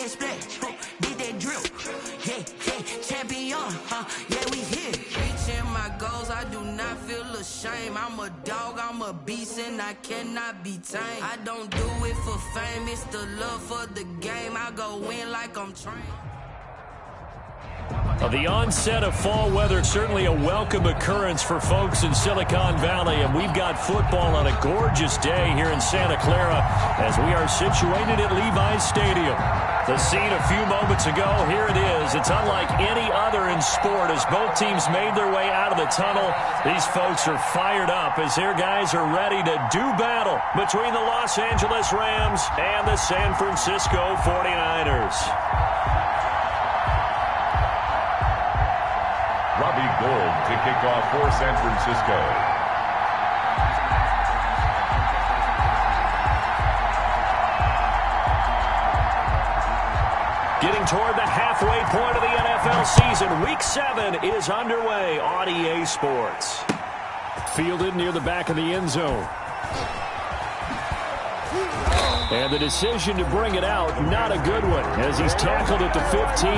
that splash, did that drip. Yeah, champion, yeah, we here. Reaching my goals, I do not feel ashamed. I'm a dog, I'm a beast, and I cannot be tamed. I don't do it for fame, it's the love for the game. I go in like I'm trained. The onset of fall weather, certainly a welcome occurrence for folks in Silicon Valley, and we've got football on a gorgeous day here in Santa Clara as we are situated at Levi's Stadium. The scene a few moments ago, here it is. It's unlike any other in sport as both teams made their way out of the tunnel. These folks are fired up as their guys are ready to do battle between the Los Angeles Rams and the San Francisco 49ers. Robbie Gould to kick off for San Francisco. Getting toward the halfway point of the NFL season. Week 7 is underway on EA Sports. Fielded near the back of the end zone. And the decision to bring it out, not a good one, as he's tackled at the 15.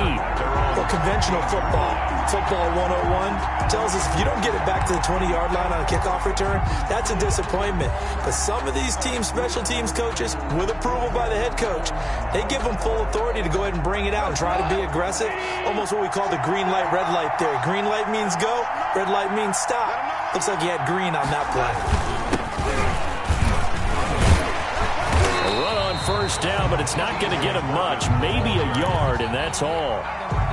Well, conventional football 101 tells us if you don't get it back to the 20-yard line on a kickoff return, that's a disappointment. But some of these special teams coaches, with approval by the head coach, they give them full authority to go ahead and bring it out and try to be aggressive. Almost what we call the green light, red light theory. Green light means go, red light means stop. Looks like he had green on that play. First down, but it's not going to get him much. Maybe a yard, and that's all.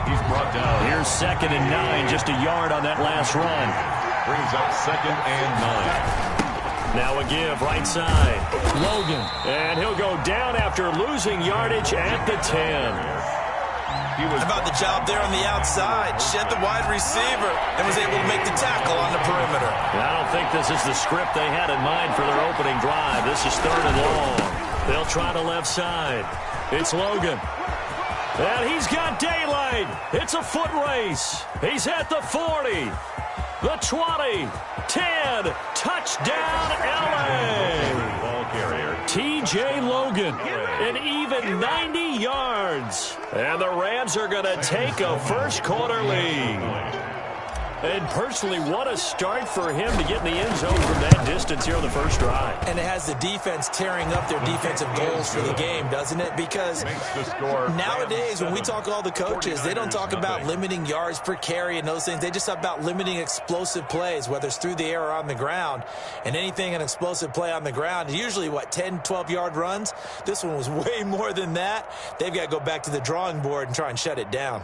He's brought down. Here's 2nd and 9, just a yard on that last run. Brings up 2nd and 9. Now a give, right side. Logan, and he'll go down after losing yardage at the 10. How about the job there on the outside? Shed the wide receiver and was able to make the tackle on the perimeter. I don't think this is the script they had in mind for their opening drive. This is 3rd and long. They'll try to left side. It's Logan. And he's got daylight. It's a foot race. He's at the 40, the 20, 10. Touchdown, L.A. Ball carrier. T.J. Logan, an even 90 yards. And the Rams are going to take a first-quarter lead. And personally, what a start for him to get in the end zone from that distance here on the first drive. And it has the defense tearing up their defensive goals for the game, doesn't it? Because nowadays, when we talk to all the coaches, they don't talk about limiting yards per carry and those things. They just talk about limiting explosive plays, whether it's through the air or on the ground. And anything an explosive play on the ground, usually, 10, 12-yard runs? This one was way more than that. They've got to go back to the drawing board and try and shut it down.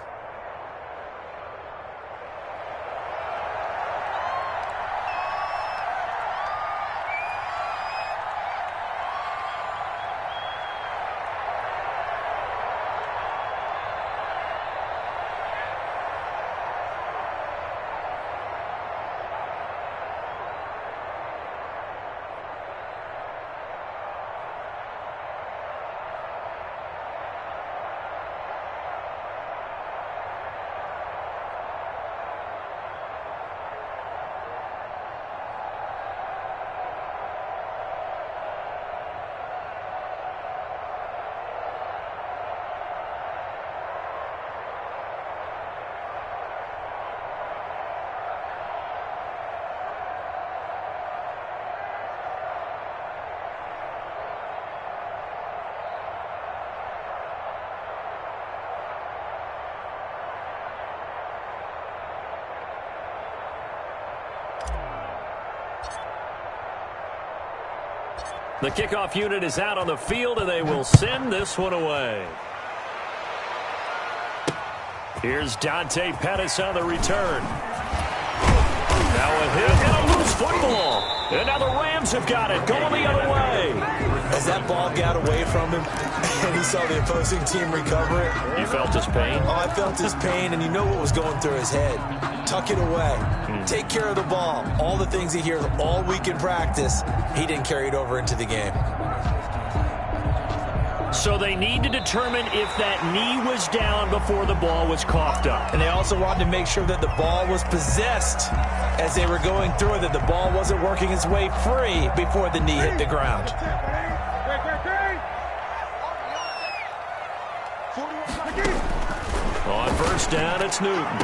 The kickoff unit is out on the field, and they will send this one away. Here's Dante Pettis on the return. Now a hit and a loose football. And now the Rams have got it, going the other way. As that ball got away from him, and he saw the opposing team recover it. You felt his pain? Oh, I felt his pain, and you know what was going through his head. Tuck it away. Take care of the ball. All the things he hears all week in practice, he didn't carry it over into the game. So they need to determine if that knee was down before the ball was coughed up. And they also wanted to make sure that the ball was possessed as they were going through it, that the ball wasn't working its way free before the knee hit the ground. On first down, it's Newton.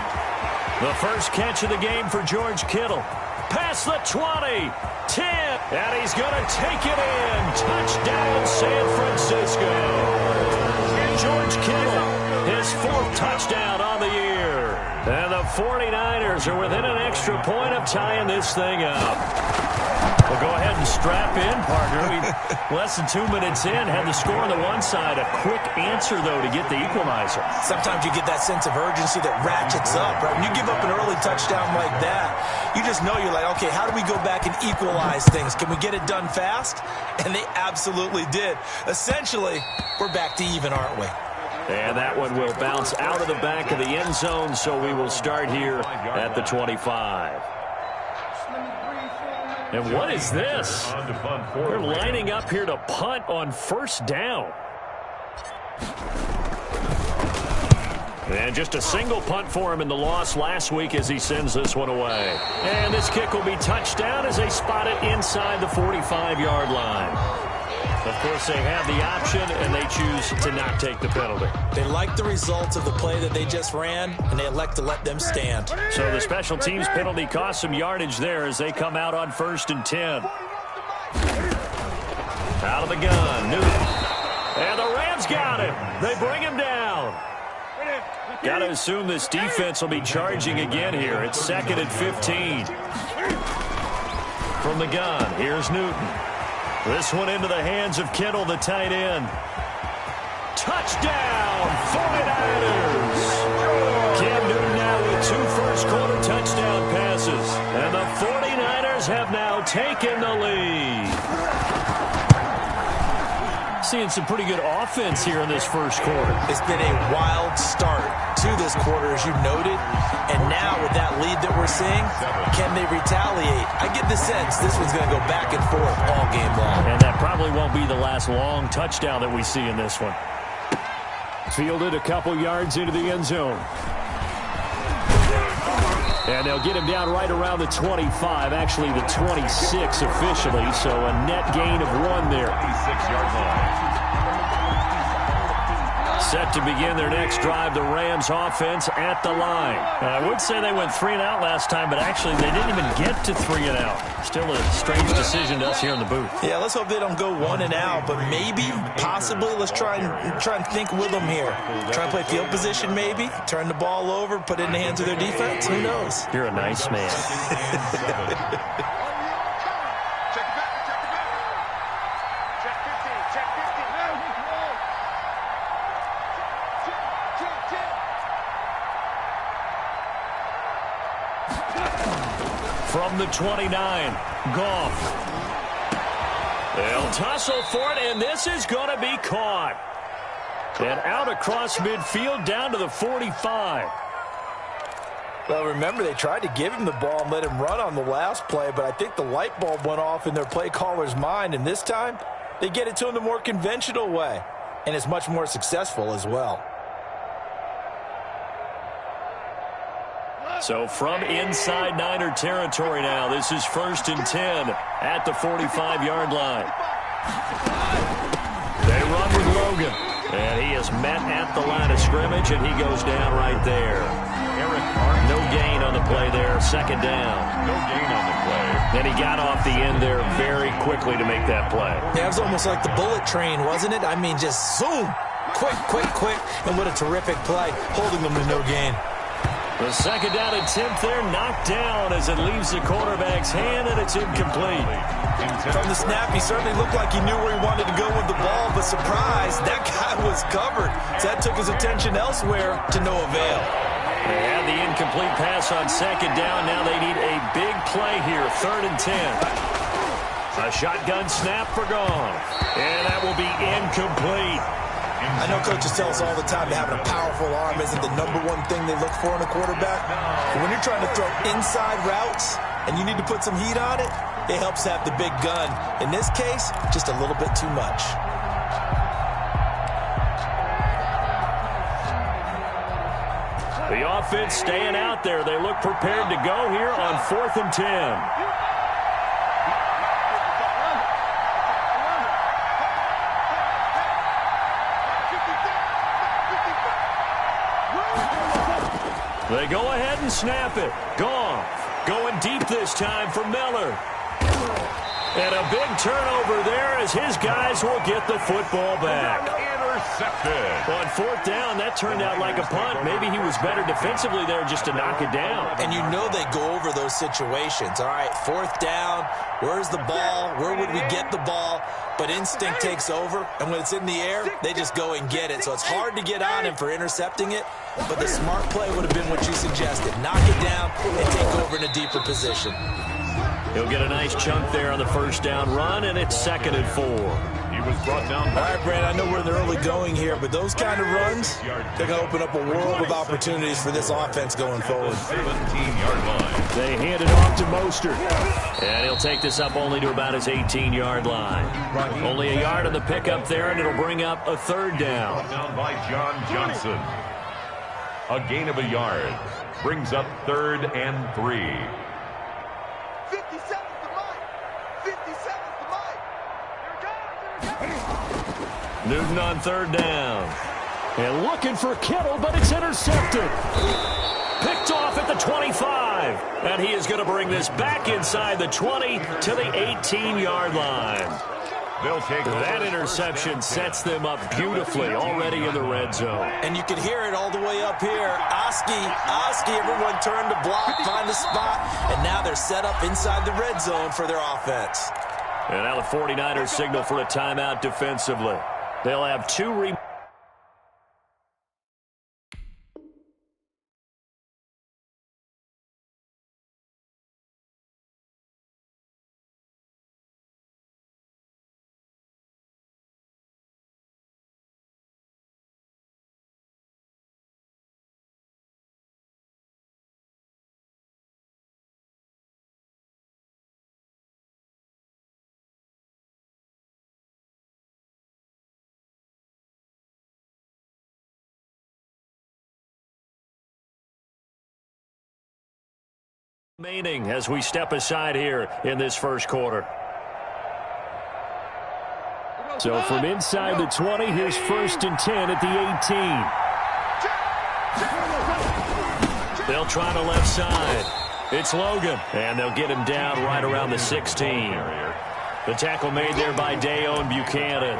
The first catch of the game for George Kittle. Past the 20, 10, and he's going to take it in. Touchdown, San Francisco. George Kittle, his 4th touchdown on the year. And the 49ers are within an extra point of tying this thing up. Well, go ahead and strap in, partner. Less than 2 minutes in, had the score on the one side. A quick answer, though, to get the equalizer. Sometimes you get that sense of urgency that ratchets up, right? When you give up an early touchdown like that, you just know you're like, okay, how do we go back and equalize things? Can we get it done fast? And they absolutely did. Essentially, we're back to even, aren't we? And that one will bounce out of the back of the end zone, so we will start here at the 25. And what is this? They're lining up here to punt on first down. And just a single punt for him in the loss last week as he sends this one away. And this kick will be touchdown as they spot it inside the 45-yard line. Of course, they have the option, and they choose to not take the penalty. They like the results of the play that they just ran, and they elect to let them stand. So the special teams penalty costs some yardage there as they come out on first and 10. Out of the gun, Newton. And the Rams got him. They bring him down. Got to assume this defense will be charging again here. It's 2nd and 15. From the gun, here's Newton. This one into the hands of Kittle, the tight end. Touchdown, 49ers! Cam Newton now with 2 first-quarter touchdown passes. And the 49ers have now taken the lead. Seeing some pretty good offense here in this first quarter. It's been a wild start to this quarter, as you noted. And now with that lead that we're seeing, can they retaliate? I get the sense this one's going to go back and forth all game long. And that probably won't be the last long touchdown that we see in this one. Fielded a couple yards into the end zone. And they'll get him down right around the 25, actually the 26 officially, so a net gain of 1 there. 26-yard line. Set to begin their next drive, the Rams offense at the line. I would say they went 3 and out last time, but actually they didn't even get to 3 and out. Still a strange decision to us here in the booth. Yeah, let's hope they don't go 1 and out, but maybe, possibly, let's try and think with them here. Try and play field position maybe, turn the ball over, put it in the hands of their defense. Who knows? You're a nice man. From the 29, Goff. They'll tussle for it, and this is going to be caught. And out across midfield down to the 45. Well, remember, they tried to give him the ball and let him run on the last play, but I think the light bulb went off in their play caller's mind, and this time they get it to him the more conventional way, and it's much more successful as well. So from inside Niner territory now, this is 1st and 10 at the 45-yard line. They run with Logan, and he is met at the line of scrimmage, and he goes down right there. No gain on the play there, 2nd down. No gain on the play. And he got off the end there very quickly to make that play. Yeah, it was almost like the bullet train, wasn't it? I mean, just zoom, quick, and what a terrific play, holding them to no gain. The 2nd down attempt there knocked down as it leaves the quarterback's hand, and it's incomplete. From the snap, he certainly looked like he knew where he wanted to go with the ball, but surprise, that guy was covered. So that took his attention elsewhere to no avail. They had the incomplete pass on 2nd down. Now they need a big play here, 3rd and 10. A shotgun snap for Goff, and that will be incomplete. I know coaches tell us all the time that having a powerful arm isn't the #1 thing they look for in a quarterback. But when you're trying to throw inside routes and you need to put some heat on it, it helps to have the big gun. In this case, just a little bit too much. The offense staying out there. They look prepared to go here on 4th and 10. They go ahead and snap it. Goff going deep this time for Miller. And a big turnover there as his guys will get the football back. Intercepted. On fourth down, that turned out like a punt. Maybe he was better defensively there just to knock it down. And you know they go over those situations. All right, fourth down, where's the ball? Where would we get the ball? But instinct takes over, and when it's in the air, they just go and get it. So it's hard to get on him for intercepting it, but the smart play would have been what you suggested. Knock it down and take over in a deeper position. He'll get a nice chunk there on the first down run, and it's 2nd and 4. He was brought down. All right, Brad, I know we're in the early going here, but those kind of runs, they're going to open up a world of opportunities for this offense going forward. 17-yard line. They hand it off to Mostert. And he'll take this up only to about his 18-yard line. Only a yard on the pickup there, and it'll bring up a 3rd down. Brought down by John Johnson. A gain of a yard. Brings up 3rd and 3. 57's the line. 57's the line. Here it comes. Newton on 3rd down. And looking for Kittle, but it's intercepted. Picked off at the 25. And he is going to bring this back inside the 20 to the 18-yard line. They'll take that interception sets them up beautifully already in the red zone. And you can hear it all the way up here. Oski, everyone turned to block, find a spot, and now they're set up inside the red zone for their offense. And now the 49ers signal for a timeout defensively. They'll have 2 remaining as we step aside here in this first quarter. So from inside the 20, here's 1st and 10 at the 18. They'll try to left side. It's Logan, and they'll get him down right around the 16. The tackle made there by Dayon Buchanan.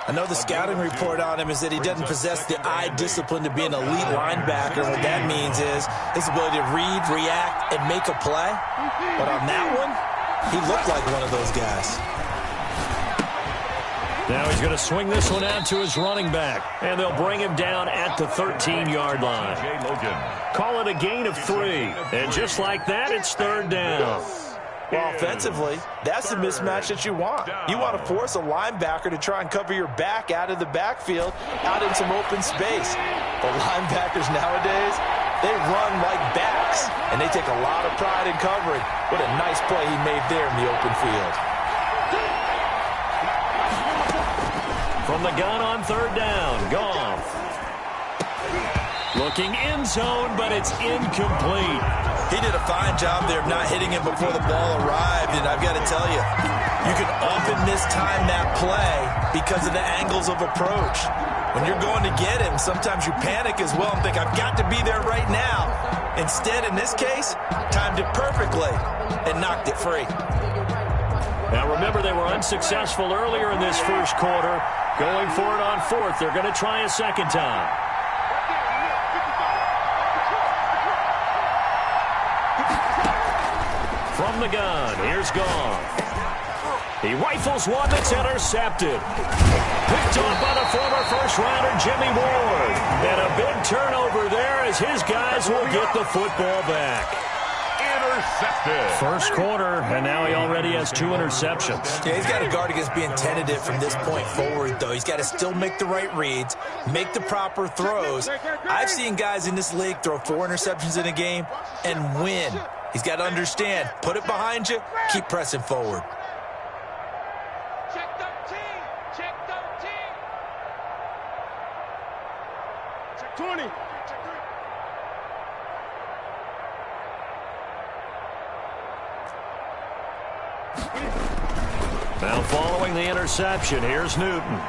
I know the scouting report on him is that he doesn't possess the eye discipline to be an elite linebacker. What that means is his ability to read, react, and make a play. But on that one, he looked like one of those guys. Now he's going to swing this one out to his running back, and they'll bring him down at the 13-yard line. Call it a gain of 3, and just like that, it's 3rd down. Well, offensively, that's the mismatch that you want. You want to force a linebacker to try and cover your back out of the backfield, out in some open space. The linebackers nowadays, they run like backs, and they take a lot of pride in covering. What a nice play he made there in the open field. From the gun on 3rd down, Goff. Looking end zone, but it's incomplete. He did a fine job there of not hitting him before the ball arrived, and I've got to tell you, you can often mistime that play because of the angles of approach. When you're going to get him, sometimes you panic as well and think, I've got to be there right now. Instead, in this case, timed it perfectly and knocked it free. Now remember, they were unsuccessful earlier in this first quarter. Going for it on 4th. They're going to try a second time. From the gun, here's Goff. He rifles one that's intercepted. Picked off by the former first-rounder Jimmy Ward. And a big turnover there as his guys will get the football back. Intercepted. First quarter, and now he already has 2 interceptions. Yeah, he's got to guard against being tentative from this point forward, though. He's got to still make the right reads, make the proper throws. I've seen guys in this league throw 4 interceptions in a game and win. He's got to understand, put it behind you, keep pressing forward. Check 13. Check 13. Check 20. Check 3. Now following the interception, here's Newton.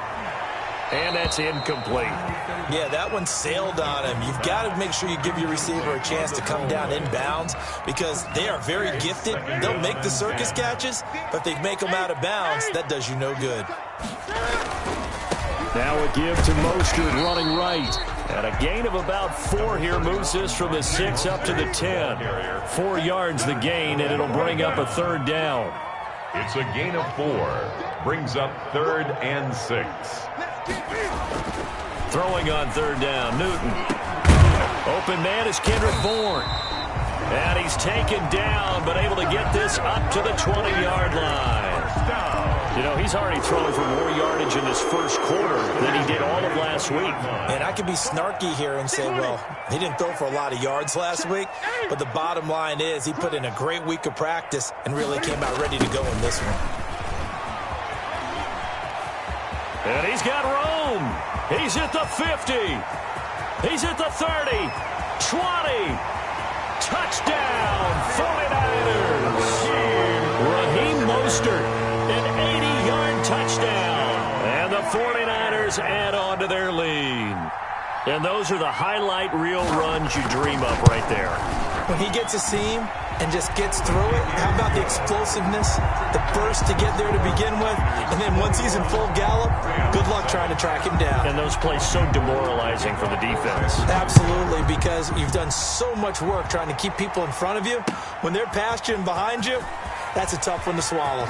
And that's incomplete. Yeah, that one sailed on him. You've got to make sure you give your receiver a chance to come down inbounds because they are very gifted. They'll make the circus catches, but if they make them out of bounds, that does you no good. Now a give to Mostert running right. And a gain of about 4 here moves this from the 6 up to the 10. 4 yards the gain, and it'll bring up a 3rd down. It's a gain of 4. Brings up 3rd and 6. Throwing on 3rd down, Newton. Open man is Kendrick Bourne. And he's taken down, but able to get this up to the 20-yard line. You know, he's already thrown for more yardage in this first quarter than he did all of last week. And I could be snarky here and say, well, he didn't throw for a lot of yards last week, but the bottom line is he put in a great week of practice and really came out ready to go in this one. And he's got room. He's at the 50. He's at the 30. 20. Touchdown, 49ers. Raheem Mostert, an 80-yard touchdown. And the 49ers add on to their lead. And those are the highlight reel runs you dream of right there. When he gets a seam and just gets through it, how about the explosiveness, the burst to get there to begin with, and then once he's in full gallop, good luck trying to track him down. And those plays so demoralizing for the defense. Absolutely, because you've done so much work trying to keep people in front of you. When they're past you and behind you, that's a tough one to swallow.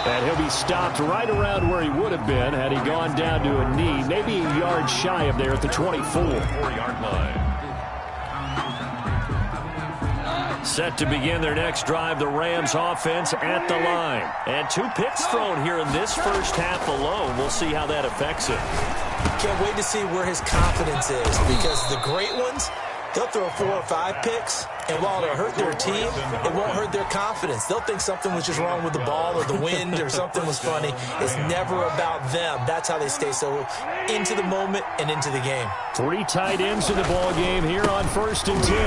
And he'll be stopped right around where he would have been had he gone down to a knee, maybe a yard shy of there at the 24-yard line. Set to begin their next drive, the Rams offense at the line. And 2 picks thrown here in this first half alone. We'll see how that affects it. Can't wait to see where his confidence is, because the great ones, they'll throw 4 or 5 picks, and while it'll hurt their team, it won't hurt their confidence. They'll think something was just wrong with the ball or the wind or something was funny. It's never about them. That's how they stay so into the moment and into the game. 3 tight ends in the ball game here on 1st and 10.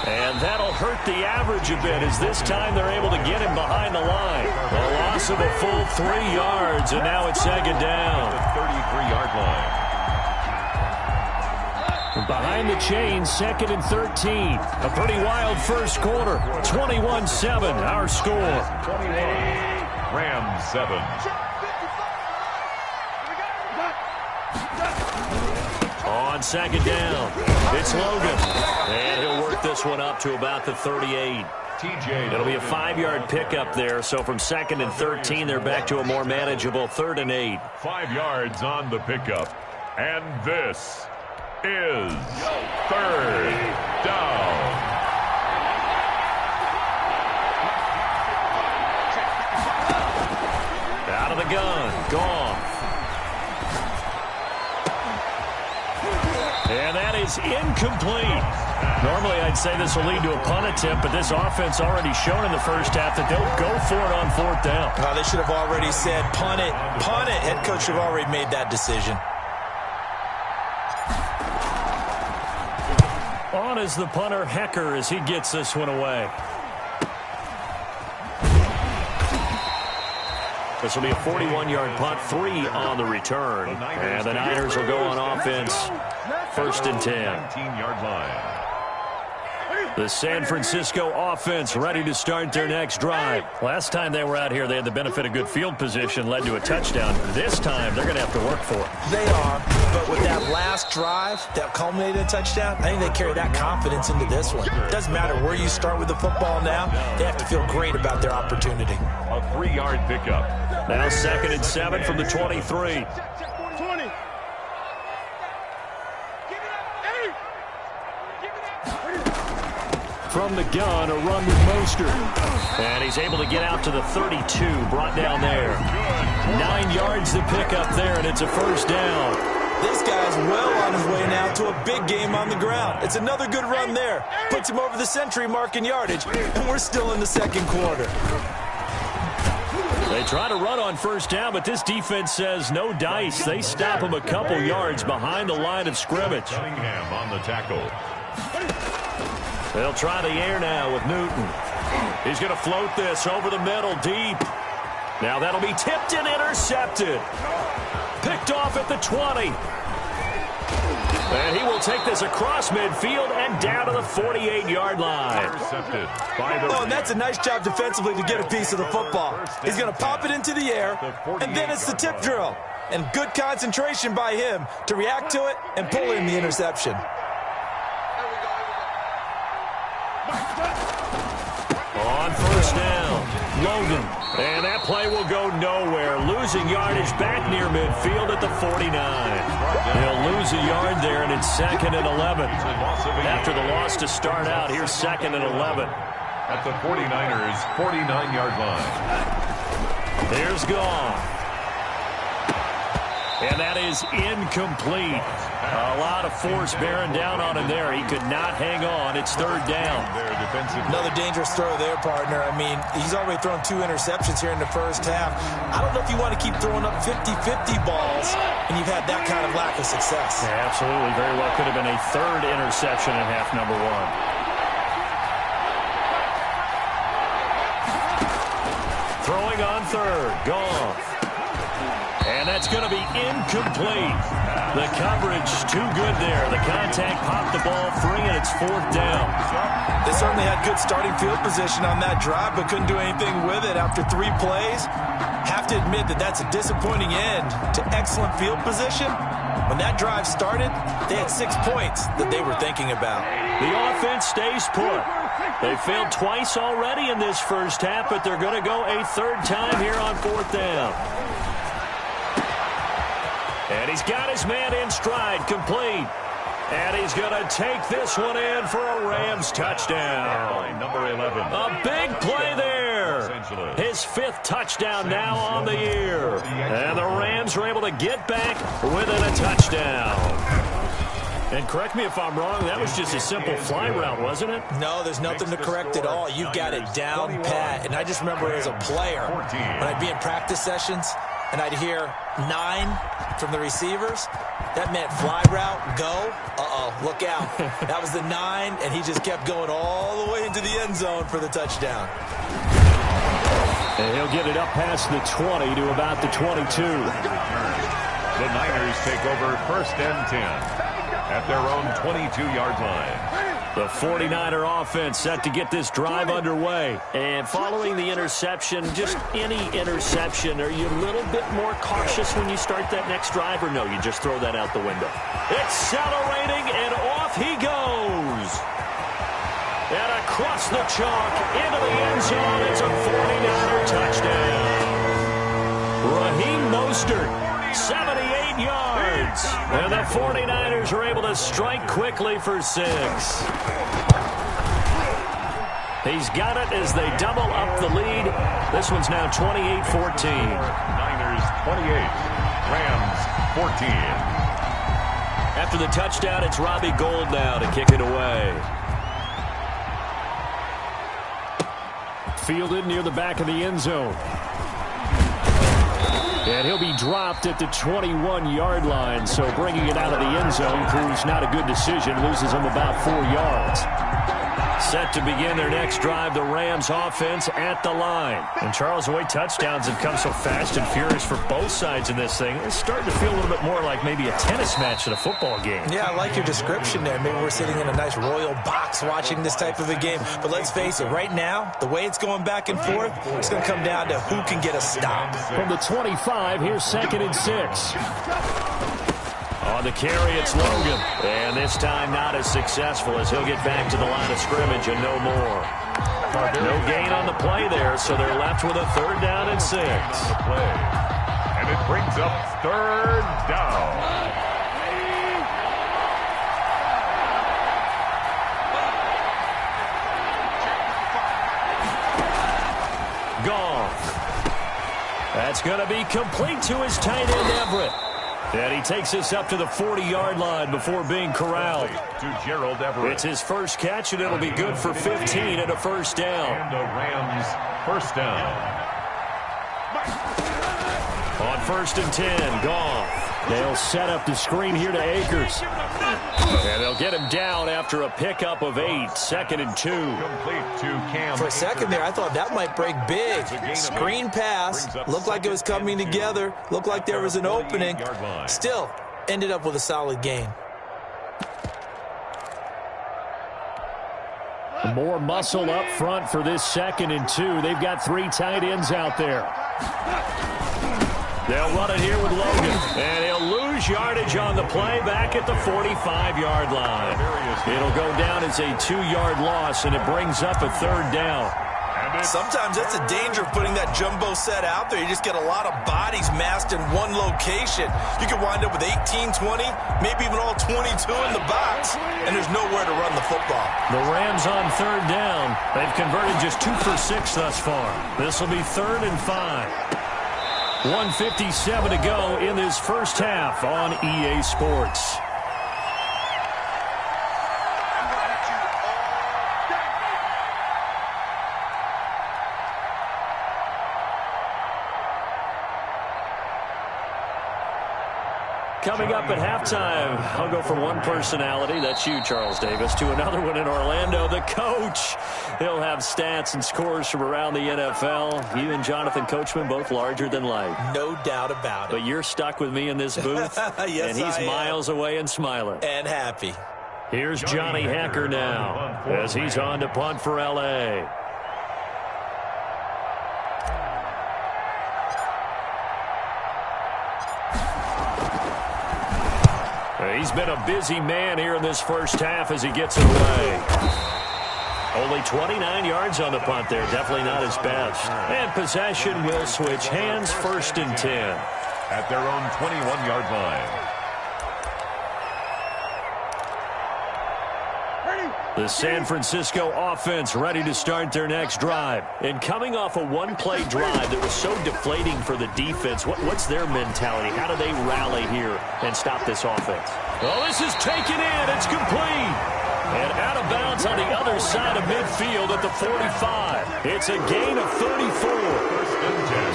And that'll hurt the average a bit as this time they're able to get him behind the line. A loss of a full 3 yards, and now it's 2nd down. The 33-yard line. Behind the chains, 2nd and 13. A pretty wild first quarter. 21-7, our score. 21. Rams 7. On 2nd down, it's Logan. And he'll work this one up to about the 38. It'll be a 5-yard pickup there, so from 2nd and 13, they're back to a more manageable 3rd and 8. 5 yards on the pickup. And this is 3rd down. Out of the gun, Goff. And that is incomplete. Normally I'd say this will lead to a punt attempt, but this offense already shown in the first half that they'll go for it on 4th down. They should have already said punt it, punt it. Head coach should have already made that decision. On is the punter, Hecker, as he gets this one away. This will be a 41-yard punt, 3 on the return. And the Niners will go on offense, 1st and 10. 19-yard line. The San Francisco offense ready to start their next drive. Last time they were out here, they had the benefit of good field position, led to a touchdown. This time, they're going to have to work for it. They are, but with that last drive that culminated in a touchdown, I think they carry that confidence into this one. It doesn't matter where you start with the football now. They have to feel great about their opportunity. A 3-yard pickup. Now 2nd and 7 from the 23. From the gun, a run with Mostert. And he's able to get out to the 32, brought down there. 9 yards to pick up there, and it's a 1st down. This guy's well on his way now to a big game on the ground. It's another good run there. Puts him over the century mark in yardage, and we're still in the 2nd quarter. They try to run on 1st down, but this defense says no dice. They stop him a couple yards behind the line of scrimmage. Cunningham on the tackle. They'll try the air now with Newton. He's going to float this over the middle deep. Now that'll be tipped and intercepted. picked off at the 20. And he will take this across midfield and down to the 48-yard line. Intercepted by the and that's a nice job defensively to get a piece of the football. He's going to pop it into the air, and then it's the tip drill. And good concentration by him to react to it and pull in the interception. On first down, Logan. And that play will go nowhere. Losing yardage back near midfield at the 49. He'll lose a yard there, and it's 2nd and 11. After the loss to start out, here's 2nd and 11. At the 49ers' 49-yard line. Here's Goff. And that is incomplete. A lot of force bearing down on him there. He could not hang on. It's 3rd down. Another dangerous throw there, partner. I mean, he's already thrown 2 interceptions here in the first half. I don't know if you want to keep throwing up 50-50 balls and you've had that kind of lack of success. Yeah, absolutely. Very well could have been a 3rd interception in half number 1. Throwing on 3rd. Goff. And that's going to be incomplete. The coverage too good there. The contact popped the ball free, and it's 4th down. They certainly had good starting field position on that drive, but couldn't do anything with it after 3 plays. Have to admit that that's a disappointing end to excellent field position. When that drive started, they had 6 points that they were thinking about. The offense stays put. They failed twice already in this first half, but they're going to go a 3rd time here on 4th down. And he's got his man in stride, complete. And he's going to take this one in for a Rams touchdown. Number 11. A big play there. His 5th touchdown now on the year. And the Rams are able to get back within a touchdown. And correct me if I'm wrong, that was just a simple fly route, wasn't it? No, there's nothing to correct at all. You've got it down pat. And I just remember as a player, when I'd be in practice sessions, and I'd hear 9 from the receivers. That meant fly route, go. Uh-oh, look out. That was the 9, and he just kept going all the way into the end zone for the touchdown. And he'll get it up past the 20 to about the 22. The Niners take over 1st and 10 at their own 22-yard line. The 49er offense set to get this drive underway. And following the interception, just any interception, are you a little bit more cautious when you start that next drive, or no, you just throw that out the window? Accelerating, and off he goes. And across the chalk, into the end zone, it's a 49er touchdown. Raheem Mostert, 78 yards. And the 49ers are able to strike quickly for 6. He's got it as they double up the lead. This one's now 28-14. Niners 28, Rams 14. After the touchdown, it's Robbie Gould now to kick it away. Fielded near the back of the end zone. And he'll be dropped at the 21-yard line, so bringing it out of the end zone proves not a good decision, loses him about 4 yards. Set to begin their next drive, the Rams offense at the line. And Charles, the way touchdowns have come so fast and furious for both sides in this thing, it's starting to feel a little bit more like maybe a tennis match than a football game. Yeah, I like your description there. Maybe we're sitting in a nice royal box watching this type of a game. But let's face it, right now, the way it's going back and forth, it's going to come down to who can get a stop. From the 25, here's 2nd and 6. On the carry, it's Logan. And this time not as successful as he'll get back to the line of scrimmage and no more. No gain on the play there, so they're left with a 3rd down and 6. And it brings up 3rd down. Goff. That's going to be complete to his tight end, Everett. And he takes us up to the 40-yard line before being corralled. To Gerald Everett. It's his first catch, and it'll be good for 15 and a 1st down. And the Rams 1st down. On 1st and 10, Goff. They'll set up the screen here to Akers. And they'll get him down after a pickup of 8. 2nd and 2. Complete to Cam. For a second there, I thought that might break big. Screen pass. Looked like it was coming together. Looked like there was an opening. Still, ended up with a solid gain. More muscle up front for this 2nd and 2. They've got 3 tight ends out there. They'll run it here with Logan. And he'll lose yardage on the play back at the 45-yard line. It'll go down as a 2-yard loss, and it brings up a 3rd down. Sometimes that's the danger of putting that jumbo set out there. You just get a lot of bodies massed in one location. You could wind up with 18, 20, maybe even all 22 in the box, and there's nowhere to run the football. The Rams on 3rd down. They've converted just 2 for 6 thus far. This will be 3rd and 5. 1:57 to go in this first half on EA Sports. Coming up at halftime, I'll go from one personality, that's you, Charles Davis, to another one in Orlando, the coach. He'll have stats and scores from around the NFL. You and Jonathan Coachman, both larger than life. No doubt about it. But you're stuck with me in this booth, yes, and he's miles away and smiling. And happy. Here's Johnny Hacker now as he's on to punt for L.A. He's been a busy man here in this first half as he gets it away. Only 29 yards on the punt there. Definitely not his best. And possession will switch hands, 1st and 10. At their own 21-yard line. The San Francisco offense ready to start their next drive. And coming off a one-play drive that was so deflating for the defense, what's their mentality? How do they rally here and stop this offense? Well, this is taken in. It's complete. And out of bounds on the other side of midfield at the 45. It's a gain of 34.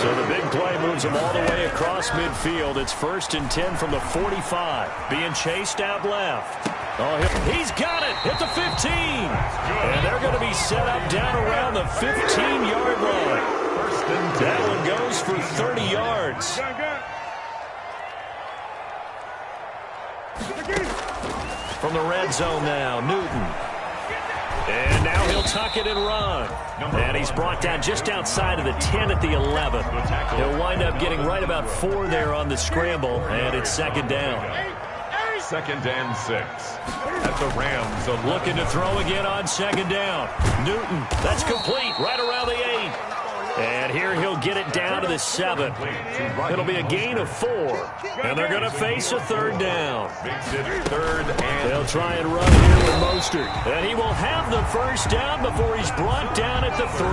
So the big play moves them all the way across midfield. It's 1st and 10 from the 45. Being chased out left. Oh, he's got it at the 15. And they're going to be set up down around the 15-yard line. That one goes for 30 yards. From the red zone now, Newton. And now he'll tuck it and run. And he's brought down just outside of the 10 at the 11. He'll wind up getting right about 4 there on the scramble, and it's 2nd down. 2nd and 6. At the Rams. Looking to throw again on 2nd down. Newton, that's complete, right around the 8. And here he'll get it down to the 7. It'll be a gain of 4. And they're going to face a 3rd down. Makes it 3rd and... They'll try and run here with Mostert. And he will have the 1st down before he's brought down at the 3.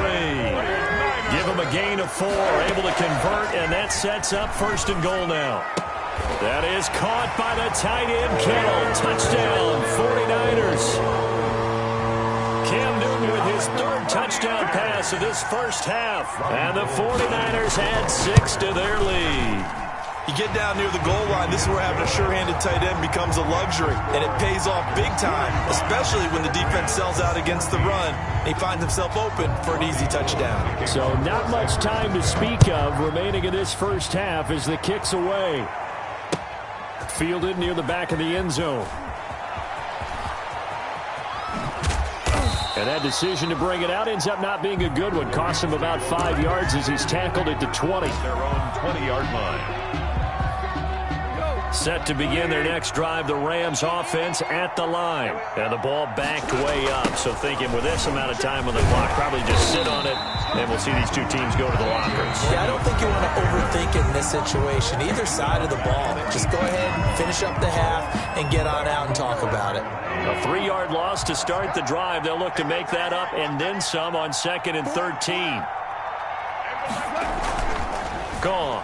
Give him a gain of 4, able to convert, and that sets up 1st and goal now. That is caught by the tight end, Kittle. Touchdown, 49ers. Cam Newton with his 3rd touchdown pass of this first half. And the 49ers add 6 to their lead. You get down near the goal line, this is where having a sure-handed tight end becomes a luxury. And it pays off big time, especially when the defense sells out against the run. And he finds himself open for an easy touchdown. So not much time to speak of remaining in this first half as the kick's away. Fielded near the back of the end zone. And that decision to bring it out ends up not being a good one. Costs him about 5 yards as he's tackled at the 20. Their own 20-yard line. Set to begin their next drive, the Rams offense at the line. And the ball backed way up. So thinking with this amount of time on the clock, probably just sit on it, and we'll see these two teams go to the lockers. Yeah, I don't think you want to overthink in this situation. Either side of the ball. Just go ahead, finish up the half, and get on out and talk about it. A 3-yard loss to start the drive. They'll look to make that up and then some on 2nd and 13. Gone.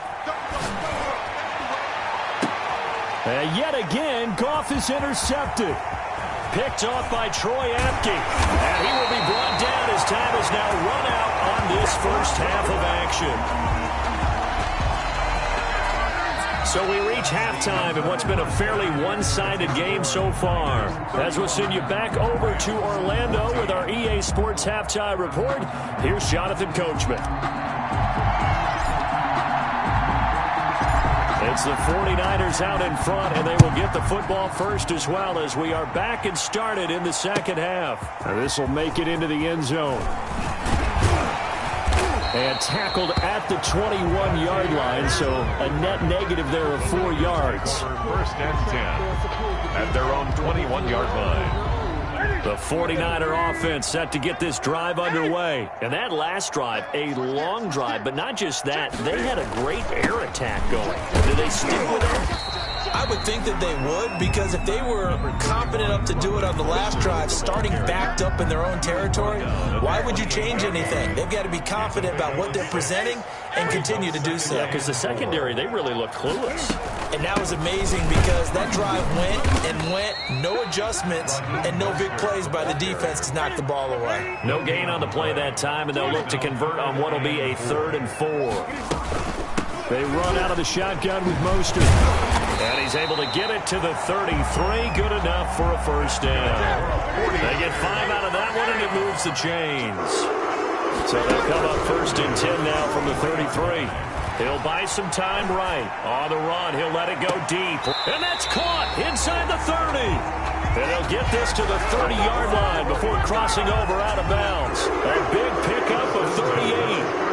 And yet again, Goff is intercepted. Picked off by Troy Apke. And he will be brought down as time is now run out on this first half of action. So we reach halftime in what's been a fairly one-sided game so far. As we'll send you back over to Orlando with our EA Sports Halftime Report, here's Jonathan Coachman. It's the 49ers out in front, and they will get the football first as well as we are back and started in the second half. Now this will make it into the end zone. And tackled at the 21-yard line, so a net negative there of 4 yards. First and 10 at their own 21-yard line. The 49er offense set to get this drive underway. And that last drive, a long drive, but not just that. They had a great air attack going. Did they stick with it? I would think that they would, because if they were confident enough to do it on the last drive, starting backed up in their own territory, why would you change anything? They've got to be confident about what they're presenting and continue to do so. Yeah, because the secondary, they really look clueless. And that was amazing because that drive went, no adjustments, and no big plays by the defense to knock the ball away. No gain on the play that time, and they'll look to convert on what will be a 3rd and 4. They run out of the shotgun with Mostert. And he's able to get it to the 33. Good enough for a first down. They get 5 out of that one, and it moves the chains. So they'll come up 1st and 10 now from the 33. He'll buy some time right. On the run, he'll let it go deep. And that's caught inside the 30. And he'll get this to the 30-yard line before crossing over out of bounds. A big pickup of 38.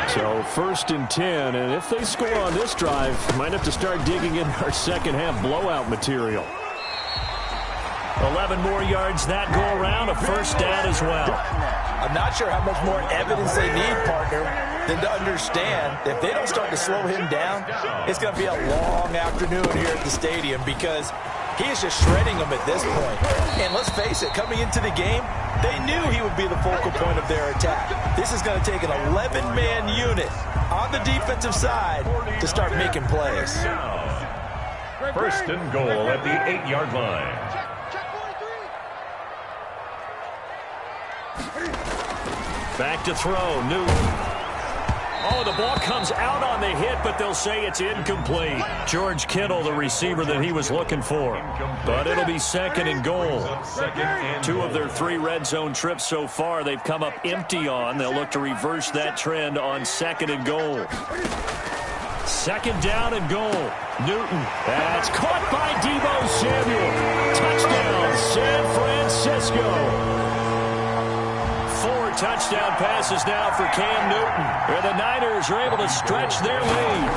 So 1st and 10, and if they score on this drive, might have to start digging in our second half blowout material. 11 more yards that go around, a first down as well. I'm not sure how much more evidence they need, partner, than to understand if they don't start to slow him down, it's going to be a long afternoon here at the stadium because he is just shredding them at this point. And let's face it, coming into the game, they knew he would be the focal point of their attack. This is going to take an 11-man unit on the defensive side to start making plays. 1st and goal at the 8-yard line. Back to throw, Newton. Oh, the ball comes out on the hit, but they'll say it's incomplete. George Kittle, the receiver that he was looking for. But it'll be 2nd and goal. 2 of their 3 red zone trips so far, they've come up empty on. They'll look to reverse that trend on 2nd and goal. 2nd down and goal. Newton. That's caught by Deebo Samuel. Touchdown, San Francisco. 4 touchdown passes now for Cam Newton, where the Niners are able to stretch their lead.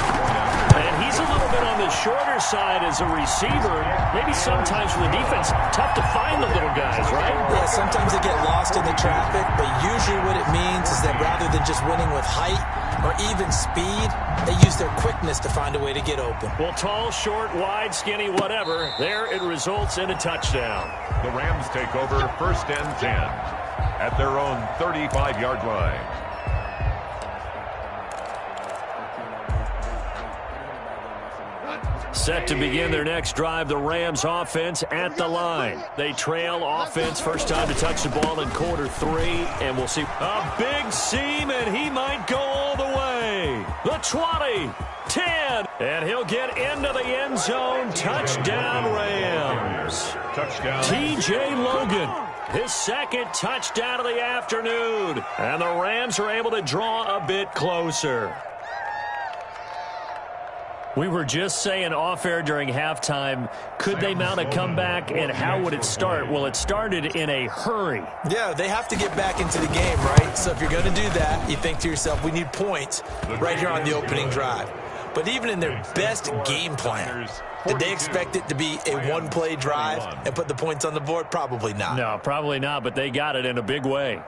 And he's a little bit on the shorter side as a receiver. Maybe sometimes for the defense, tough to find the little guys, right? Yeah, sometimes they get lost in the traffic, but usually what it means is that rather than just winning with height or even speed, they use their quickness to find a way to get open. Well, tall, short, wide, skinny, whatever, there it results in a touchdown. The Rams take over 1st and 10. At their own 35-yard line. Set to begin their next drive, the Rams offense at the line. They trail offense, first time to touch the ball in Q3, and we'll see a big seam, and he might go all the way. The 20, 10, and he'll get into the end zone. Touchdown, Rams. Touchdown. T.J. Logan. His 2nd touchdown of the afternoon. And the Rams are able to draw a bit closer. We were just saying off-air during halftime, could they mount a comeback, and how would it start? Well, it started in a hurry. Yeah, they have to get back into the game, right? So if you're going to do that, you think to yourself, we need points right here on the opening drive. But even in their best game plan, did they expect it to be a one-play drive and put the points on the board? Probably not. No, probably not, but they got it in a big way.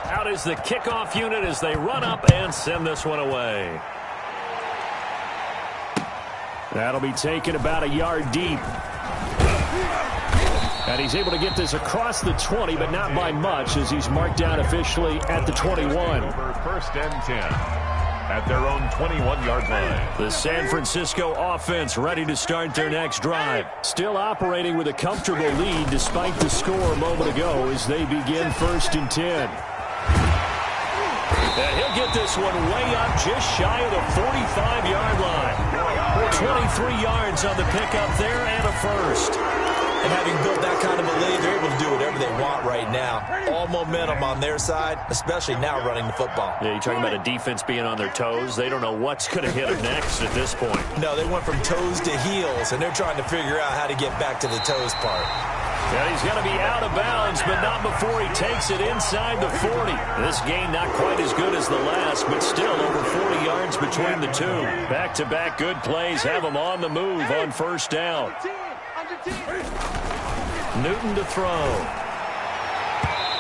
Out is the kickoff unit as they run up and send this one away. That'll be taken about a yard deep. And he's able to get this across the 20, but not by much, as he's marked down officially at the 21. Over 1st and 10 at their own 21-yard line. The San Francisco offense ready to start their next drive. Still operating with a comfortable lead despite the score a moment ago as they begin 1st and 10. And he'll get this one way up just shy of the 45-yard line. 23 yards on the pickup there and a first. And having built that kind of a lead, they're able to do whatever they want right now. All momentum on their side, especially now running the football. Yeah, you're talking about a defense being on their toes. They don't know what's going to hit them next at this point. No, they went from toes to heels, and they're trying to figure out how to get back to the toes part. Yeah, he's going to be out of bounds, but not before he takes it inside the 40. This game not quite as good as the last, but still over 40 yards between the two. Back-to-back good plays have them on the move on first down. Newton to throw.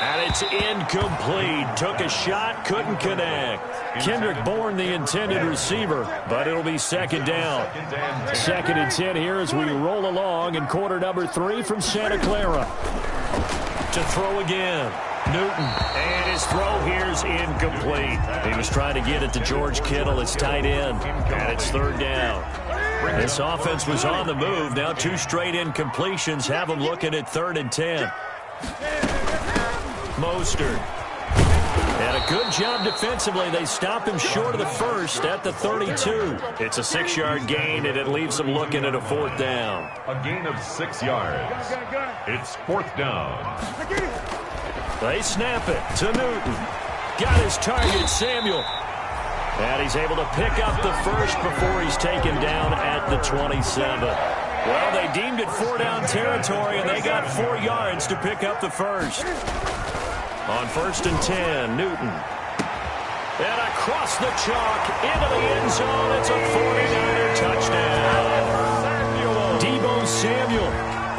And it's incomplete. Took a shot, couldn't connect. Kendrick Bourne, the intended receiver, but it'll be second down. 2nd and 10 here as we roll along in quarter number 3 from Santa Clara. To throw again. Newton, and his throw here's incomplete. He was trying to get it to George Kittle, his tight end, and it's 3rd down. This offense was on the move. Now 2 straight incompletions have them looking at 3rd and 10. Mostert. And a good job defensively. They stop him short of the first at the 32. It's a 6-yard gain, and it leaves them looking at a 4th down. A gain of 6 yards. It's 4th down. They snap it to Newton. Got his target, Samuel. And he's able to pick up the first before he's taken down at the 27. Well, they deemed it 4-down territory, and they got 4 yards to pick up the first. On 1st and 10, Newton. And across the chalk into the end zone. It's a 49er touchdown. Deebo Samuel,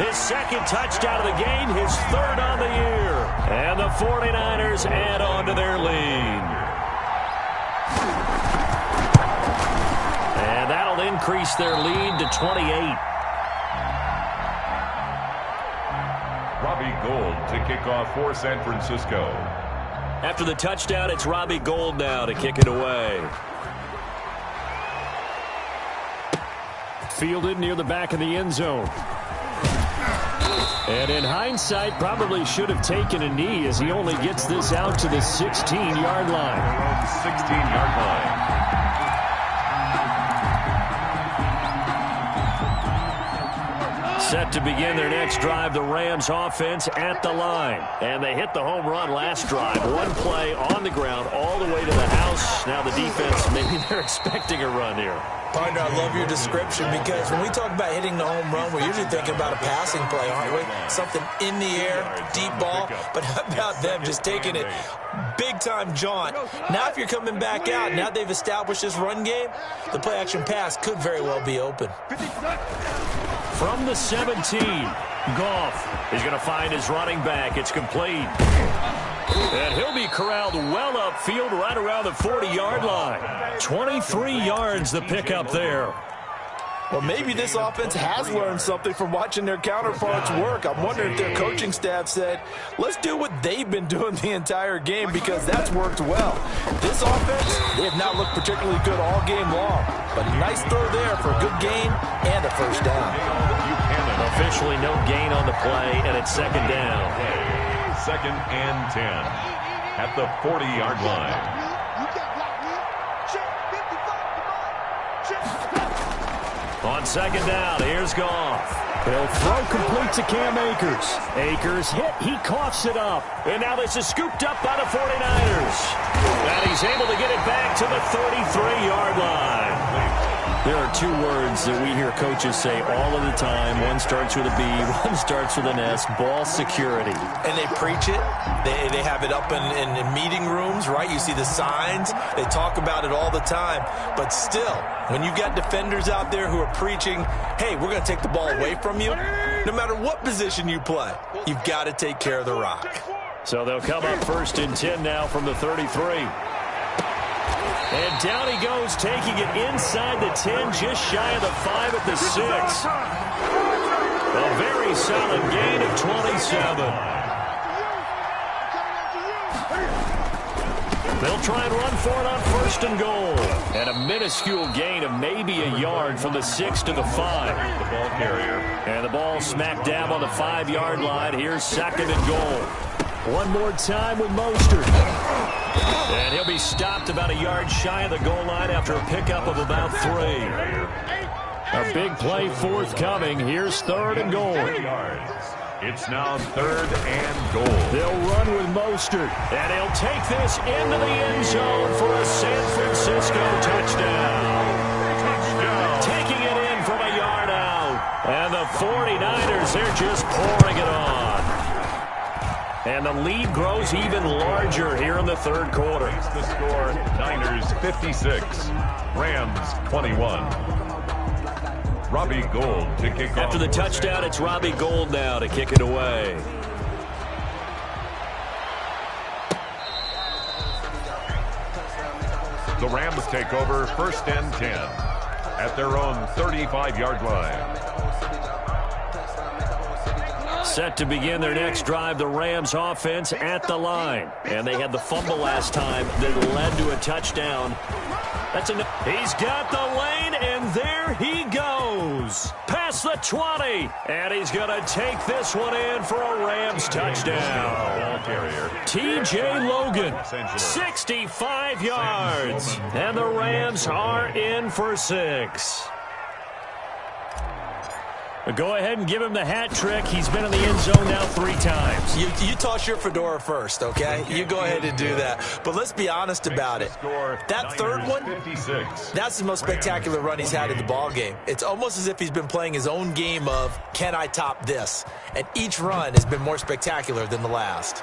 his 2nd touchdown of the game, his 3rd on the year. And the 49ers add on to their lead. And that'll increase their lead to 28. Robbie Gould to kick off for San Francisco. After the touchdown, it's Robbie Gould now to kick it away. Fielded near the back of the end zone. And in hindsight, probably should have taken a knee as he only gets this out to the 16-yard line. 16-yard line. Set to begin their next drive, the Rams offense at the line. And they hit the home run last drive. One play on the ground all the way to the house. Now the defense, maybe they're expecting a run here. Partner, I love your description because when we talk about hitting the home run, we're usually thinking about a passing play, aren't we? Something in the air, deep ball. But how about them just taking it big-time jaunt? Now if you're coming back out, now they've established this run game, the play-action pass could very well be open. From the 17, Goff is going to find his running back. It's complete. And he'll be corralled well upfield right around the 40-yard line. 23 yards the pickup there. Well, maybe this offense has learned something from watching their counterparts work. I'm wondering if their coaching staff said, let's do what they've been doing the entire game because that's worked well. This offense, they have not looked particularly good all game long. But a nice throw there for a good gain and a first down. Officially no gain on the play, and it's 2nd down. 2nd and 10 at the 40-yard line. On 2nd down, here's Goff. He'll throw complete to Cam Akers. Akers hit, he coughs it up. And now this is scooped up by the 49ers. And he's able to get it back to the 33-yard line. There are 2 words that we hear coaches say all of the time. One starts with a B, one starts with an S, ball security. And they preach it. They have it up in meeting rooms, right? You see the signs. They talk about it all the time. But still, when you got defenders out there who are preaching, hey, we're going to take the ball away from you, no matter what position you play, you've got to take care of the rock. So they'll come up 1st and 10 now from the 33. And down he goes, taking it inside the 10, just shy of the 5 at the 6. A very solid gain of 27. They'll try and run for it on 1st and goal. And a minuscule gain of maybe a yard from the 6 to the 5. The ball carrier. And the ball smack dab on the 5-yard line. Here's 2nd and goal. One more time with Mostert. And he'll be stopped about a yard shy of the goal line after a pickup of about 3. A big play forthcoming. Here's 3rd and goal. It's now 3rd and goal. They'll run with Mostert, and he'll take this into the end zone for a San Francisco touchdown. Taking it in from a yard out. And the 49ers, they're just pouring it on. And the lead grows even larger here in the 3rd quarter. The score, Niners 56, Rams 21. Robbie Gould to kick off. After the touchdown, it's Robbie Gould now to kick it away. The Rams take over 1st and 10 at their own 35-yard line. Set to begin their next drive, the Rams offense at the line. And they had the fumble last time that led to a touchdown. He's got the lane, and there he goes. Past the 20, and he's going to take this one in for a Rams touchdown. T.J. Logan, 65 yards, and the Rams are in for 6. Go ahead and give him the hat trick. He's been in the end zone now 3 times. You toss your fedora first, okay? You go ahead and do that. But let's be honest about it. That 3rd one, that's the most spectacular run he's had in the ball game. It's almost as if he's been playing his own game of, can I top this? And each run has been more spectacular than the last.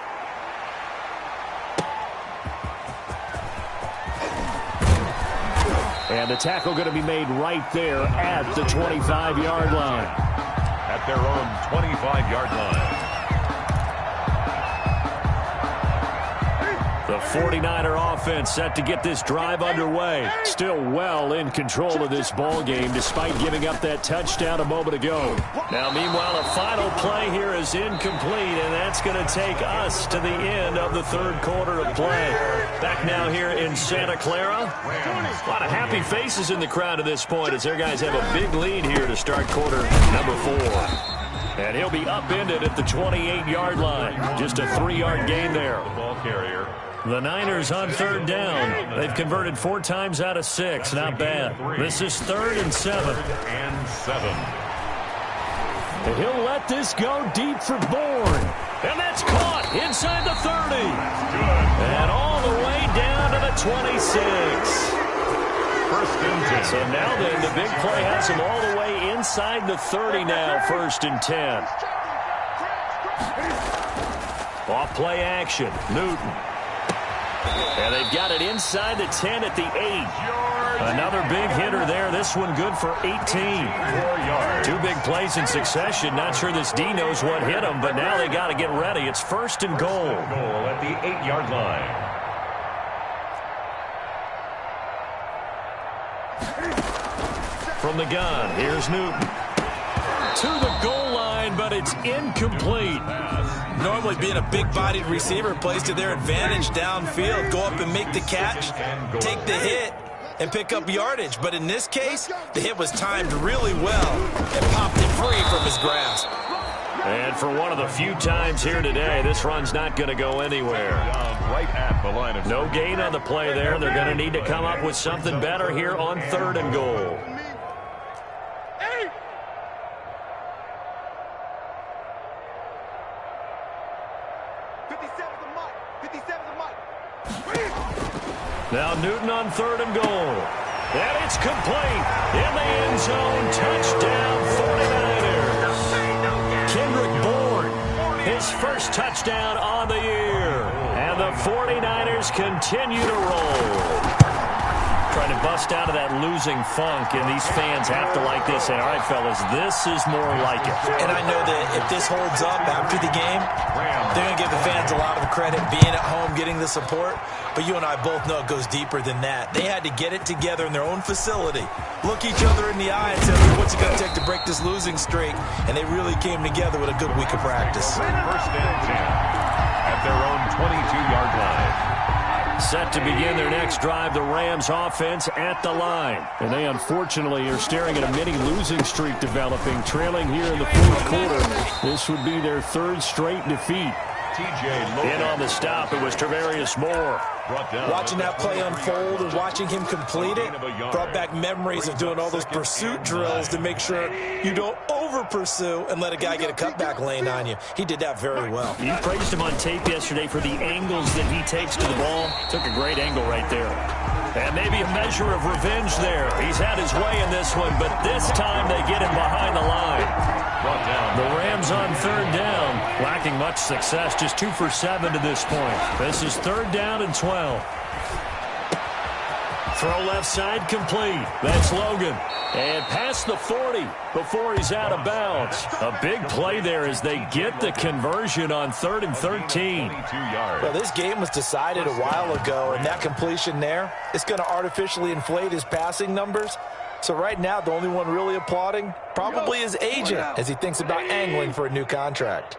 And the tackle going to be made right there at the 25-yard line. At their own 25-yard line. The 49er offense set to get this drive underway. Still well in control of this ball game despite giving up that touchdown a moment ago. Now, meanwhile, a final play here is incomplete, and that's going to take us to the end of the 3rd quarter of play. Back now here in Santa Clara. A lot of happy faces in the crowd at this point as their guys have a big lead here to start quarter number 4. And he'll be upended at the 28-yard line. Just a 3-yard gain there. The ball carrier. The Niners on 3rd down. They've converted 4 times out of 6. Not bad. This is 3rd and 7. And he'll let this go deep for Bourne. And that's caught inside the 30. And all the way down to the 26. 1st and 10. So now then, the big play has him all the way inside the 30 now, 1st and 10. Off play action, Newton. And they've got it inside the 10 at the 8. Another big hitter there. This one good for 18. 2 big plays in succession. Not sure this D knows what hit him, but now they got to get ready. It's 1st and goal. Goal at the 8-yard line. From the gun, here's Newton. To the goal line, but it's incomplete. Normally being a big-bodied receiver plays to their advantage downfield. Go up and make the catch, take the hit, and pick up yardage. But in this case, the hit was timed really well and popped it free from his grasp. And for one of the few times here today, this run's not going to go anywhere. Right at the line of no gain on the play there. They're going to need to come up with something better here on 3rd and goal. Now Newton on 3rd and goal. And it's complete. In the end zone. Touchdown 49ers. Kendrick Bourne, his first touchdown on the year. And the 49ers continue to roll. Trying to bust out of that losing funk, and these fans have to like this. And all right, fellas, this is more like it. And I know that if this holds up after the game, they're going to give the fans a lot of the credit being at home, getting the support. But you and I both know it goes deeper than that. They had to get it together in their own facility, look each other in the eye and say, what's it going to take to break this losing streak? And they really came together with a good week of practice. 1st and 10 at their own 22-yard line. Set to begin their next drive, the Rams offense at the line. And they unfortunately are staring at a mini losing streak developing, trailing here in the 4th quarter. This would be their 3rd straight defeat. In on the stop, it was Travarius Moore. Watching that play unfold and watching him complete it brought back memories of doing all those pursuit drills to make sure you don't over-pursue and let a guy get a cutback lane on you. He did that very well. You praised him on tape yesterday for the angles that he takes to the ball. Took a great angle right there. And maybe a measure of revenge there. He's had his way in this one, but this time they get him behind the line. The Rams on third down, lacking much success, just 2 for 7 to this point. This is 3rd down and 12. Throw left side complete. That's Logan. And past the 40 before he's out of bounds. A big play there as they get the conversion on 3rd and 13. Well, this game was decided a while ago, and that completion there, it's going to artificially inflate his passing numbers. So right now, the only one really applauding probably his agent as he thinks about angling for a new contract.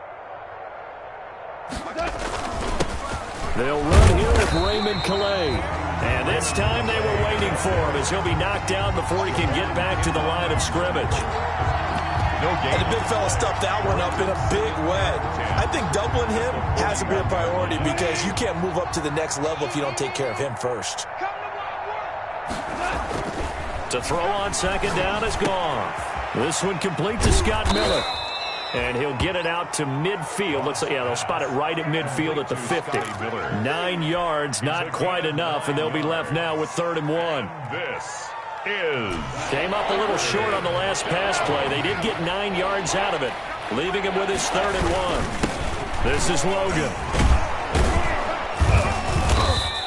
They'll run here with Raymond Calais. And this time they were waiting for him as he'll be knocked down before he can get back to the line of scrimmage. And the big fella stuffed that one up in a big way. I think doubling him has to be a priority because you can't move up to the next level if you don't take care of him first. To throw on 2nd down is gone. This one complete to Scott Miller. And he'll get it out to midfield. Looks like, yeah, they'll spot it right at midfield at the 50. 9 yards, not quite enough, and they'll be left now with 3rd and 1. This is... Came up a little short on the last pass play. They did get 9 yards out of it, leaving him with his 3rd and 1. This is Logan.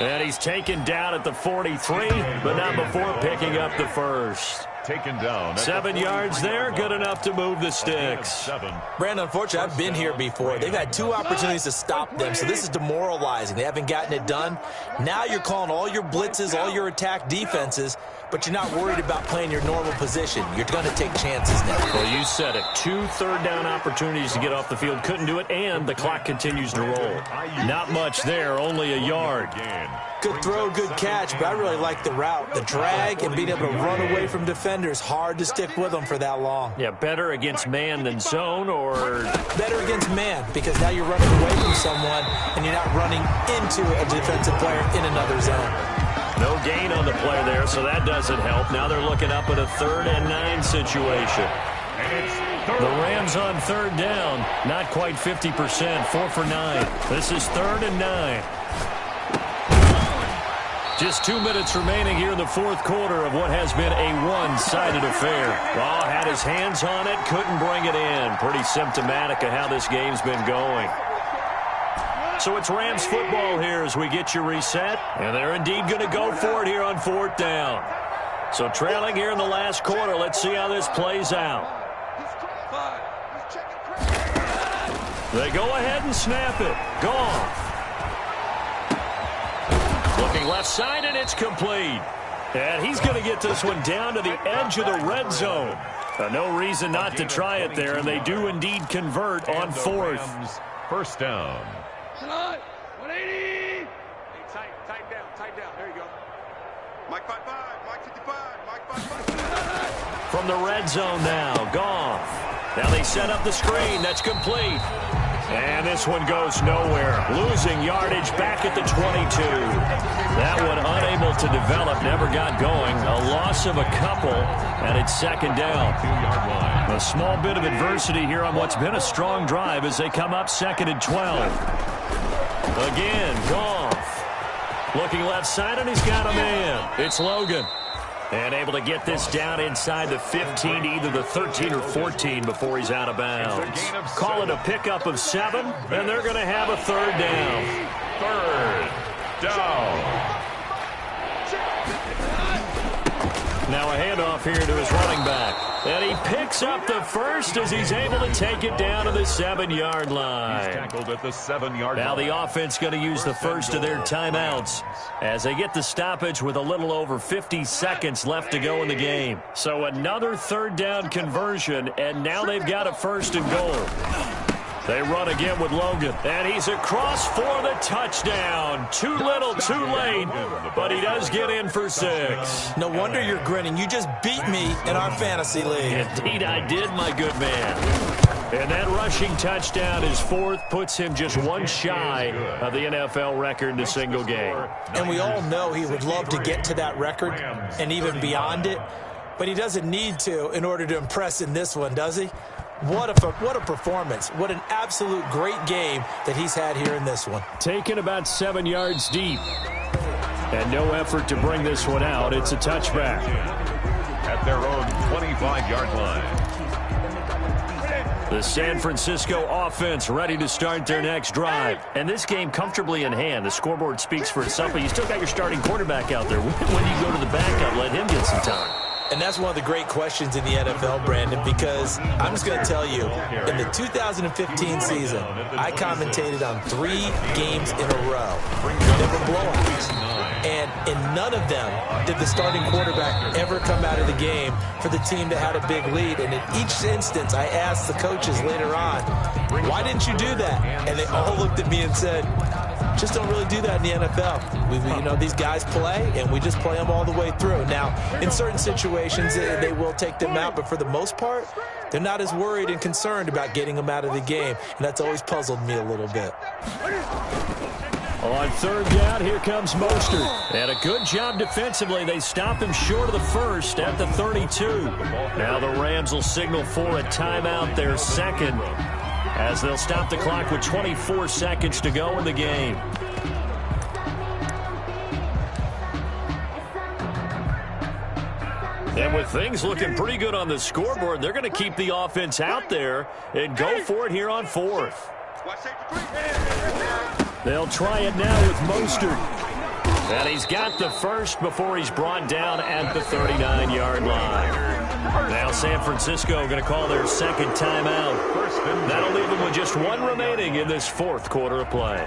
And he's taken down at the 43, but not before picking up the first. Taken down. 7 yards there, good enough to move the sticks. Brandon, unfortunately, I've been here before. They've had 2 opportunities to stop them, so this is demoralizing. They haven't gotten it done. Now you're calling all your blitzes, all your attack defenses, but you're not worried about playing your normal position. You're going to take chances now. Well, you said it. 2 3rd down opportunities to get off the field. Couldn't do it, and the clock continues to roll. Not much there, only a yard. Good throw, good catch, but I really like the route. The drag and being able to run away from defenders, hard to stick with them for that long. Yeah, better against man than zone, or... Better against man, because now you're running away from someone, and you're not running into a defensive player in another zone. No gain on the play there, so that doesn't help. Now they're looking up at a 3rd and 9 situation. The Rams on 3rd down, not quite 50%, 4 for 9. This is 3rd and 9. Just 2 minutes remaining here in the 4th quarter of what has been a one-sided affair. Raw had his hands on it, couldn't bring it in. Pretty symptomatic of how this game's been going. So it's Rams football here as we get you reset. And they're indeed going to go for it here on 4th down. So trailing here in the last quarter, let's see how this plays out. They go ahead and snap it. Goff. Looking left side, and it's complete. And he's going to get this one down to the edge of the red zone. No reason not to try it there, and they do indeed convert on 4th. 1st down. 180. Hey, tight down. There you go. Mike 55, Mike 55, Mike 55. From the red zone now, Goff. Now they set up the screen. That's complete. And this one goes nowhere. Losing yardage back at the 22. That one unable to develop, never got going. A loss of a couple, and it's 2nd down. A small bit of adversity here on what's been a strong drive as they come up 2nd and 12. Again, Goff. Looking left side, and he's got a man. It's Logan. And able to get this down inside the 15 to either the 13 or 14 before he's out of bounds. Call it a pickup of 7, and they're going to have a 3rd down. 3rd down. Now a handoff here to his running back. And he picks up the first as he's able to take it down to the 7-yard line. He's tackled at the 7-yard line. Now the offense going to use the first of their timeouts as they get the stoppage with a little over 50 seconds left to go in the game. So another 3rd down conversion, and now they've got a 1st and goal. They run again with Logan, and he's across for the touchdown. Too little, too late, but he does get in for 6. No wonder you're grinning. You just beat me in our fantasy league. Indeed I did, my good man. And that rushing touchdown, his fourth, puts him just one shy of the NFL record in a single game. And we all know he would love to get to that record and even beyond it, but he doesn't need to in order to impress in this one, does he? What a performance. What an absolute great game that he's had here in this one. Taken about 7 yards deep. And no effort to bring this one out. It's a touchback. At their own 25-yard line. The San Francisco offense ready to start their next drive. And this game comfortably in hand. The scoreboard speaks for itself, but you still got your starting quarterback out there. When do you go to the backup? Let him get some time. And that's one of the great questions in the NFL, Brandon, because I'm just going to tell you, in the 2015 season, I commentated on 3 games in a row. They were blowouts. And in none of them did the starting quarterback ever come out of the game for the team that had a big lead. And in each instance, I asked the coaches later on, why didn't you do that? And they all looked at me and said, just don't really do that in the NFL. These guys play, and we just play them all the way through. Now, in certain situations, they will take them out, but for the most part, they're not as worried and concerned about getting them out of the game, and that's always puzzled me a little bit. On third down, here comes Mostert. And a good job defensively. They stop him short of the first at the 32. Now the Rams will signal for a timeout, their second, as they'll stop the clock with 24 seconds to go in the game. And with things looking pretty good on the scoreboard, they're going to keep the offense out there and go for it here on fourth. They'll try it now with Mostert. And he's got the first before he's brought down at the 39-yard line. Now San Francisco going to call their second timeout. That'll leave them with just one remaining in this fourth quarter of play.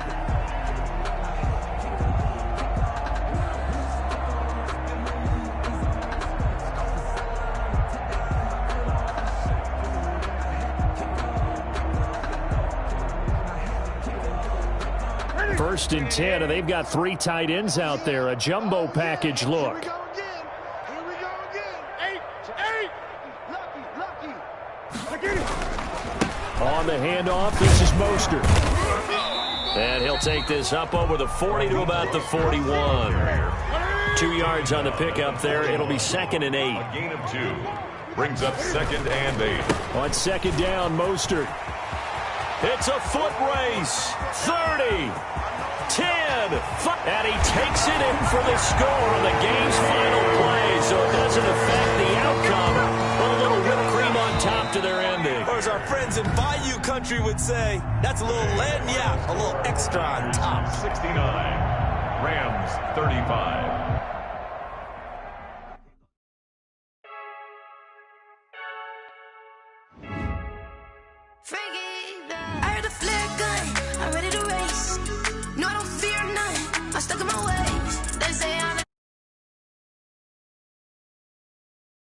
First and 10, and they've got 3 tight ends out there. A jumbo package look. Here we go again. 8. Lucky. On the handoff, this is Mostert. And he'll take this up over the 40 to about the 41. 2 yards on the pickup there. It'll be 2nd and 8. A gain of 2. Brings up 2nd and 8. On second down, Mostert. It's a foot race. 30. 10, and he takes it in for the score on the game's final play, so it doesn't affect the outcome, but a little whipped cream on top to their ending. Or as our friends in Bayou Country would say, that's a little lagniappe, a little extra on top. 69, Rams 35.